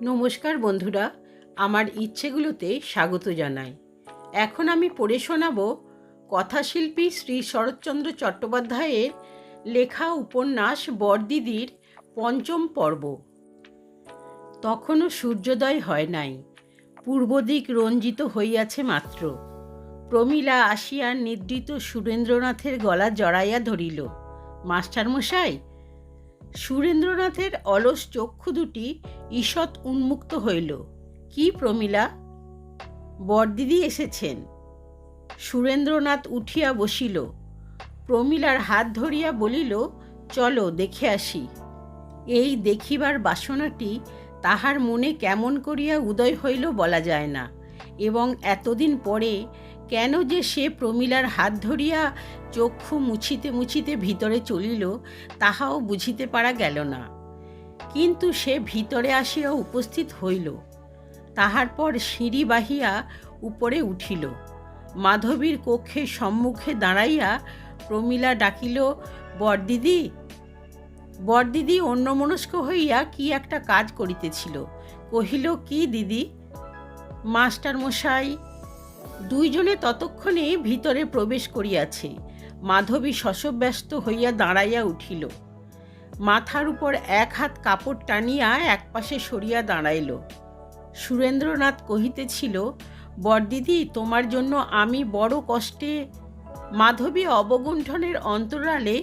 নমস্কার বন্ধুরা, আমার ইচ্ছেগুলোতে স্বাগত জানাই। এখন আমি পড়ে শোনাব কথাশিল্পী শ্রী শরৎচন্দ্র চট্টোপাধ্যায়ের লেখা উপন্যাস বড়দিদির পঞ্চম পর্ব। তখনও সূর্যোদয় হয় নাই, পূর্বদিক রঞ্জিত হইয়াছে মাত্র। প্রমীলা আসিয়া নিদ্রিত সুরেন্দ্রনাথের গলা জড়াইয়া ধরিল। মাস্টারমশাই! সুরেন্দ্রনাথের অলস চক্ষু দুটি ঈষৎ উন্মুক্ত হইল। কি প্রমীলা? বড়দিদি এসেছেন। সুরেন্দ্রনাথ উঠিয়া বসিল। প্রমীলার হাত ধরিয়া বলিল, চলো দেখে আসি। এই দেখিবার বাসনাটি তাহার মনে কেমন করিয়া উদয় হইল বলা যায় না, এবং এতদিন পরে কেন যে সে প্রমীলার হাত ধরিয়া চক্ষু মুছিতে মুছিতে ভিতরে চলিল তাহাও বুঝিতে পারা গেল না। কিন্তু সে ভিতরে আসিয়া উপস্থিত হইল। তাহার পর সিঁড়ি বাহিয়া উপরে উঠিল। মাধবীর কক্ষের সম্মুখে দাঁড়াইয়া প্রমীলা ডাকিল, বড়দিদি। বড়দিদি অন্যমনস্ক হইয়া কি একটা কাজ করিতেছিল। কহিল, কি দিদি? মাস্টারমশাই। দুইজনে ততক্ষণে ভিতরে প্রবেশ করিয়াছে। মাধবী শশব্যস্ত হইয়া দাঁড়াইয়া উঠিল। মাথার উপর এক হাত কাপড় টানিয়া একপাশে সরিয়া দাঁড়াইল। সুরেন্দ্রনাথ কহিতেছিল, বড়দিদি, তোমার জন্য আমি বড় কষ্টে। মাধবী অবগুণ্ঠনের অন্তরালে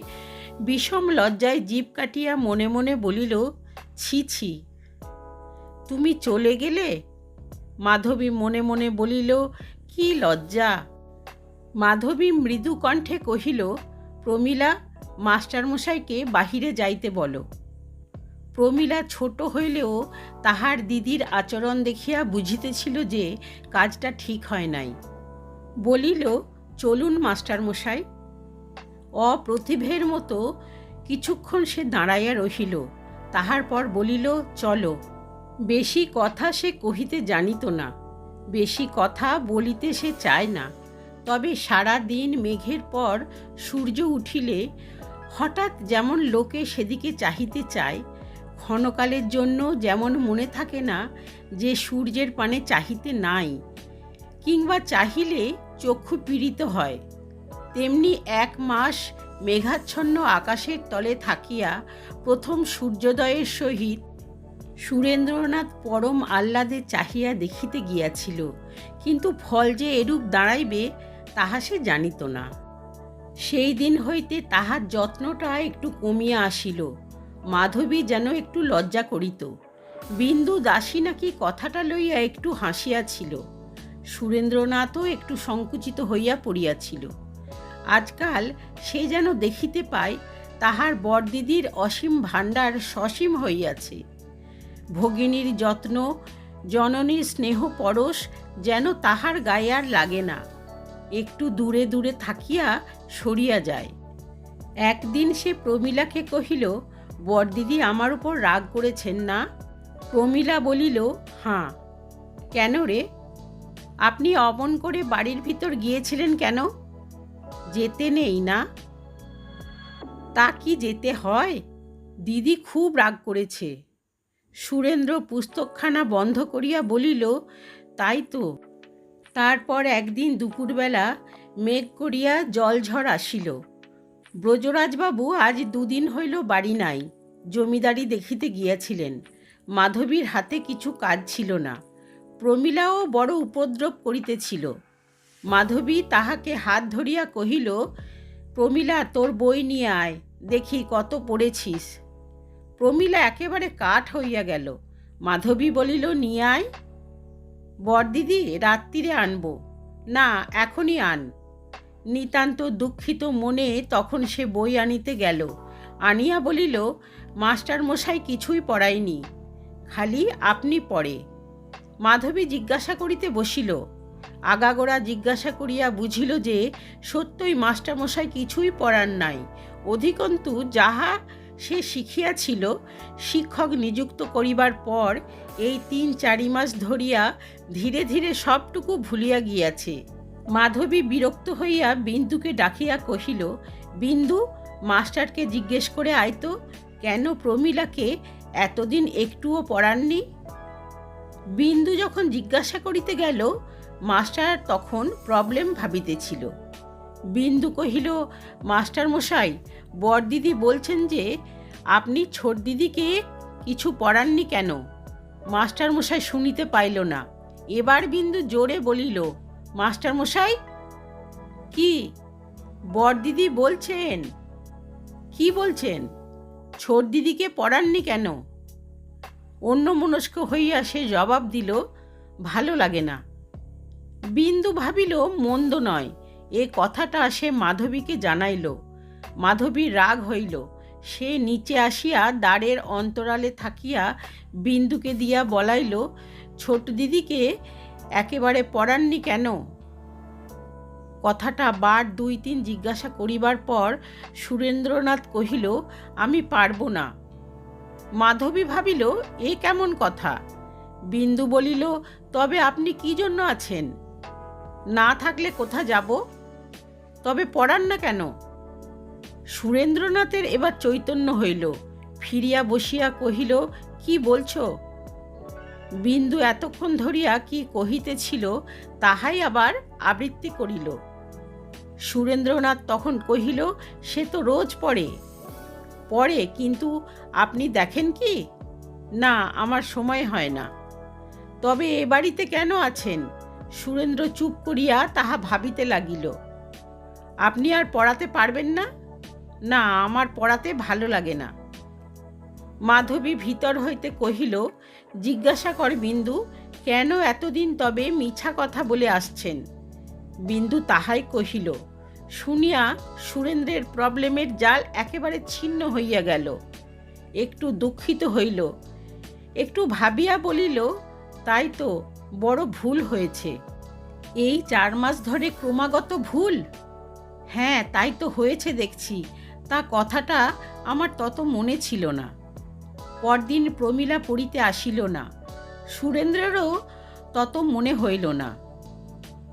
বিষম লজ্জায় জিভ কাটিয়া মনে মনে বলিল, ছি ছি, তুমি চলে গেলে? মাধবী মনে মনে বলিল, কি লজ্জা। মাধবী মৃদু কণ্ঠে কহিল, প্রমীলা, মাস্টারমশাইকে বাহিরে যাইতে বলো। প্রমীলা ছোট হইলেও তাহার দিদির আচরণ দেখিয়া বুঝিতেছিল যে কাজটা ঠিক হয় নাই। বলিল, চলুন মাস্টারমশাই। অপ্রতিভের মতো কিছুক্ষণ সে দাঁড়াইয়া রহিল। তাহার পর বলিল, চলো। বেশি কথা সে কহিতে জানিত না, বেশি কথা বলিতে সে চায় না। তবে সারা দিন মেঘের পর সূর্য উঠিলে হঠাৎ যেমন লোকে সেদিকে চাহিতে চায়, ক্ষণকালের জন্য যেমন মনে থাকে না যে সূর্যের পানে চাহিতে নাই, কিংবা চাহিলে চক্ষু পীড়িত হয়, তেমনি এক মাস মেঘাচ্ছন্ন আকাশের তলে থাকিয়া প্রথম সূর্যোদয়ের সহিত সুরেন্দ্রনাথ পরম আহ্লাদে চাহিয়া দেখিতে গিয়াছিল। কিন্তু ফল যে এরূপ দাঁড়াইবে তাহা সে জানিত না। সেই দিন হইতে তাহার যত্নটা একটু কমিয়া আসিল। মাধবী যেন একটু লজ্জা করিত। বিন্দু দাসী নাকি কথাটা লইয়া একটু হাসিয়াছিল। সুরেন্দ্রনাথও একটু সংকুচিত হইয়া পড়িয়াছিল। আজকাল সে যেন দেখিতে পায় তাহার বড়দিদির অসীম ভাণ্ডার সসীম হইয়াছে। ভগিনীর যত্ন, জননীর স্নেহ পরশ যেন তাহার গায়ে আর লাগে না, একটু দূরে দূরে থাকিয়া সরিয়া যায়। একদিন সে প্রমীলাকে কহিল, বড়দিদি আমার উপর রাগ করেছেন না? প্রমীলা বলিল, হাঁ। কেন রে? আপনি অমন করে বাড়ির ভিতর গিয়েছিলেন কেন? যেতে নেই না? তা কি যেতে হয়? দিদি খুব রাগ করেছে। সুরেন্দ্র পুস্তকখানা বন্ধ করিয়া বলিল, তাই তো। তারপর একদিন দুপুরবেলা মেঘ করিয়া জলঝড় আসিল। ব্রজরাজবাবু আজ দুদিন হইল বাড়ি নাই, জমিদারি দেখিতে গিয়াছিলেন। মাধবীর হাতে কিছু কাজ ছিল না। প্রমীলাও বড় উপদ্রব করিতেছিল। মাধবী তাহাকে হাত ধরিয়া কহিল, প্রমীলা, তোর বই নিয়ে আয়, দেখি কত পড়েছিস। প্রমীলা একেবারে কাঠ হইয়া গেল। মাধবী বলিল, নিয়ে আয়। বড়দিদি, রাত্রিরে আনব। না, এখনই আন। নিতান্ত দুঃখিত মনে তখন সে বই আনিতে গেল। আনিয়া বলিল, মাস্টারমশাই কিছুই পড়ায়নি, খালি আপনি পড়ে। মাধবী জিজ্ঞাসা করিতে বসিল। আগাগোড়া জিজ্ঞাসা করিয়া বুঝিল যে সত্যই মাস্টারমশাই কিছুই পড়ান নাই। অধিকন্তু যাহা সে শিখিয়াছিল, শিক্ষক নিযুক্ত করিবার পর এই ৩-৪ মাস ধরিয়া ধীরে ধীরে সবটুকু ভুলিয়া গিয়াছে। মাধবী বিরক্ত হইয়া বিন্দুকে ডাকিয়া কহিল, বিন্দু, মাস্টারকে জিজ্ঞেস করে আয় তো, কেন প্রমীলাকে এতদিন একটুও পড়াননি? বিন্দু যখন জিজ্ঞাসা করিতে গেল, মাস্টার তখন প্রবলেম ভাবিতেছিল। বিন্দু কহিল, মাস্টার মশাই, বড়দিদি বলছেন যে আপনি ছোট দিদিকে কিছু পড়াননি কেন? মাস্টার মশাই শুনিতে পাইল না। এবার বিন্দু জোরে বলিল, মাস্টার মশাই। কি? বড়দিদি বলছেন। কি বলছেন? ছোট দিদিকে পড়াননি কেন? অন্যমনস্ক হইয়া সে জবাব দিল, ভালো লাগে না। বিন্দু ভাবিল মন্দ নয়, এ কথাটা সে মাধবীকে জানাইল। মাধবীর রাগ হইল। সে নিচে আসিয়া দ্বারের অন্তরালে থাকিয়া বিন্দুকে দিয়া বলাইল, ছোট দিদিকে একেবারে পড়াননি কেন? কথাটা বার 2-3 জিজ্ঞাসা করিবার পর সুরেন্দ্রনাথ কহিল, আমি পারব না। মাধবী ভাবিল, এ কেমন কথা? বিন্দু বলিল, তবে আপনি কি জন্য আছেন? না থাকলে কোথা যাব? তবে পড়ান না কেন? সুরেন্দ্রনাথের এবার চৈতন্য হইল। ফিরিয়া বসিয়া কহিল, কি বলছ? বিন্দু এতক্ষণ ধরিয়া কি কহিতেছিল তাহাই আবার আবৃত্তি করিল। সুরেন্দ্রনাথ তখন কহিল, সে তো রোজ পড়ে। পড়ে, কিন্তু আপনি দেখেন কি? না, আমার সময় হয় না। তবে এ বাড়িতে কেন আছেন? সুরেন্দ্র চুপ করিয়া তাহা ভাবিতে লাগিল। আপনি আর পড়াতে পারবেন না? না, আমার পড়াতে ভালো লাগে না। মাধবী ভিতর হইতে কহিল, জিজ্ঞাসা কর বিন্দু, কেন এতদিন তবে মিছা কথা বলে আসছেন? বিন্দু তাহাই কহিল। শুনিয়া সুরেন্দ্রের প্রবলেমের জাল একেবারে ছিন্ন হইয়া গেল। একটু দুঃখিত হইল। একটু ভাবিয়া বলিল, তাই তো, বড় ভুল হয়েছে। এই 4 মাস ধরে ক্রমাগত ভুল? হ্যাঁ, তাই তো হয়েছে দেখছি। তা কথাটা আমার তত মনে ছিল না। পরদিন প্রমীলা পড়িতে আসিল না। সুরেন্দ্রেরও তত মনে হইল না।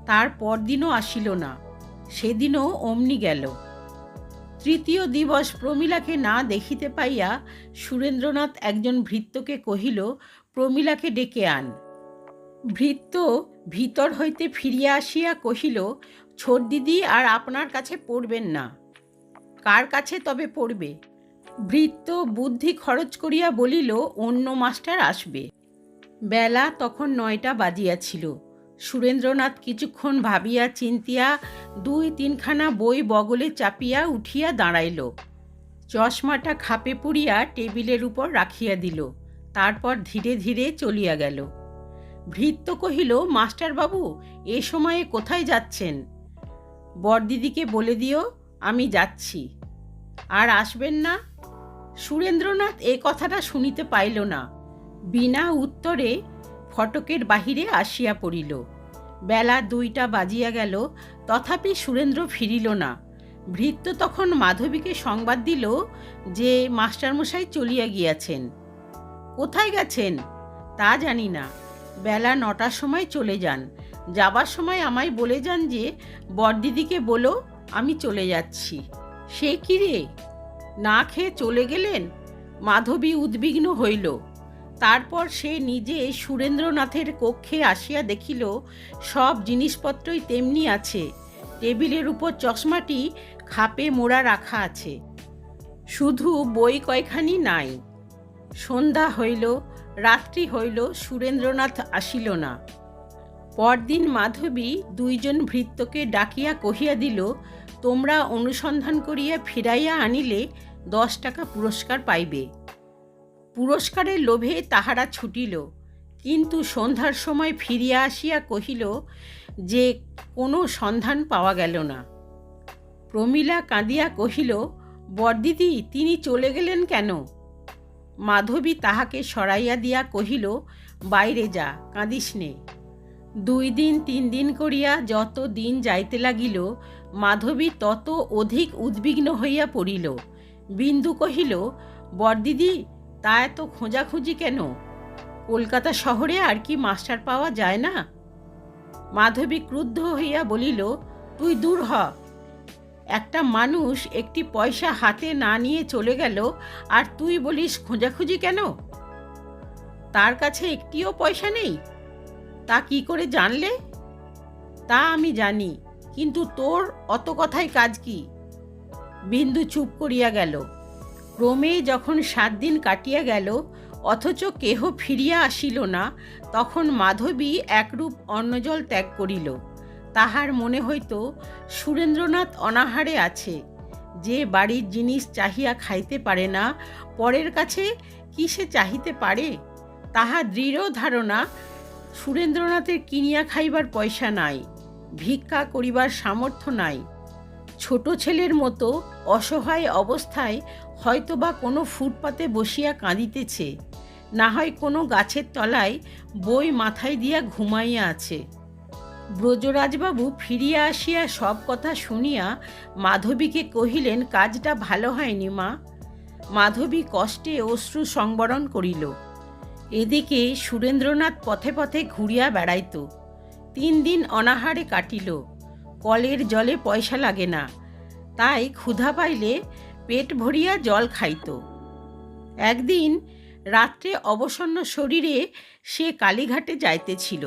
তার পরদিনও আসিল না। সেদিনও অমনি গেল। তৃতীয় দিবস প্রমীলাকে না দেখিতে পাইয়া সুরেন্দ্রনাথ একজন ভৃত্যকে কহিল, প্রমীলাকে ডেকে আন। ভৃত্য ভিতর হইতে ফিরিয়া আসিয়া কহিল, ছোট দিদি আর আপনার কাছে পড়বেন না। কার কাছে তবে পড়বে? ভৃত্য বুদ্ধি খরচ করিয়া বলিল, অন্য মাস্টার আসবে। বেলা তখন 9টা বাজিয়াছিল। সুরেন্দ্রনাথ কিছুক্ষণ ভাবিয়া চিন্তিয়া 2-3খানা বই বগলে চাপিয়া উঠিয়া দাঁড়াইল। চশমাটা খাপে পুরিয়া টেবিলের উপর রাখিয়া দিল। তারপর ধীরে ধীরে চলিয়া গেল। ভৃত্য কহিল, মাস্টারবাবু, এ সময়ে কোথায় যাচ্ছেন? বড়দিদিকে বলে দিও আমি যাচ্ছি। আর আসবেন না? সুরেন্দ্রনাথ এ কথাটা শুনিতে পাইল না। বিনা উত্তরে ফটকের বাহিরে আসিয়া পড়িল। বেলা 2টা বাজিয়া গেল, তথাপি সুরেন্দ্র ফিরিল না। ভৃত্য তখন মাধবীকে সংবাদ দিল যে মাস্টারমশাই চলিয়া গিয়াছেন। কোথায় গেছেন তা জানি না, বেলা 9টার সময় চলে যান। যাবার সময় আমায় বলে যান যে বড়দিদিকে বলো আমি চলে যাচ্ছি। সে কি রে, না খেয়ে চলে গেলেন? মাধবী উদ্বিগ্ন হইল। তারপর সে নিজে সুরেন্দ্রনাথের কক্ষে আসিয়া দেখিল সব জিনিসপত্রই তেমনি আছে। টেবিলের উপর চশমাটি খাপে মোড়া রাখা আছে, শুধু বই কয়খানি নাই। সন্ধ্যা হইল, রাত্রি হইল, সুরেন্দ্রনাথ আসিল না। পরদিন মাধবী 2জন ভৃত্যকে ডাকিয়া কহিয়া দিল, তোমরা অনুসন্ধান করিয়া ফিরাইয়া আনিলে 10 টাকা পুরস্কার পাইবে। পুরস্কারের লোভে তাহারা ছুটিল, কিন্তু সন্ধ্যার সময় ফিরিয়া আসিয়া কহিল যে কোনো সন্ধান পাওয়া গেল না। প্রমীলা কাঁদিয়া কহিল, বড়দিদি তিনি চলে গেলেন কেন? মাধবী তাহাকে সরাইয়া দিয়া কহিল, বাইরে যা, কাঁদিস নে। 2 দিন 3 দিন করিয়া যত দিন যাইতে লাগিল, মাধবী তত অধিক উদ্বিগ্ন হইয়া পড়িল। বিন্দু কহিল, বড়দিদি তা এত খোঁজাখুঁজি কেন? কলকাতা শহরে আর কি মাস্টার পাওয়া যায় না? মাধবী ক্রুদ্ধ হইয়া বলিল, তুই দূর হ। একটা মানুষ একটি পয়সা হাতে না নিয়ে চলে গেল, আর তুই বলিস খোঁজাখুঁজি কেন? তার কাছে একটিও পয়সা নেই? তা কি করে জানলে? তা আমি জানি, কিন্তু তোর অত কথায় কাজ কি? বিন্দু চুপ করিয়া গেল। ক্রমে যখন 7 দিন কাটিয়া গেল, অথচ কেহ ফিরিয়া আসিল না, তখন মাধবী একরূপ অন্নজল ত্যাগ করিল। তাহার মনে হইত সুরেন্দ্রনাথ অনাহারে আছে। যে বাড়ির জিনিস চাহিয়া খাইতে পারে না, পরের কাছে কি সে চাহিতে পারে? তাহার দৃঢ় ধারণা সুরেন্দ্রনাথের কিনিয়া খাইবার পয়সা নাই, ভিক্ষা করিবার সামর্থ্য নাই। ছোট ছেলের মতো অসহায় অবস্থায় হয়তোবা কোনো ফুটপাতে বসিয়া কাঁদিতেছে, না হয় কোনো গাছের তলায় বই মাথায় দিয়া ঘুমাইয়া আছে। ব্রজরাজবাবু ফিরিয়া আসিয়া সব কথা শুনিয়া মাধবীকে কহিলেন, কাজটা ভালো হয়নি মা। মাধবী কষ্টে অশ্রু সংবরণ করিল। এদিকে সুরেন্দ্রনাথ পথে পথে ঘুরিয়া বেড়াইত। 3 দিন অনাহারে কাটিল। কলের জলে পয়সা লাগে না, তাই ক্ষুধা পাইলে পেট ভরিয়া জল খাইত। একদিন রাত্রে অবসন্ন শরীরে সে কালীঘাটে যাইতেছিল।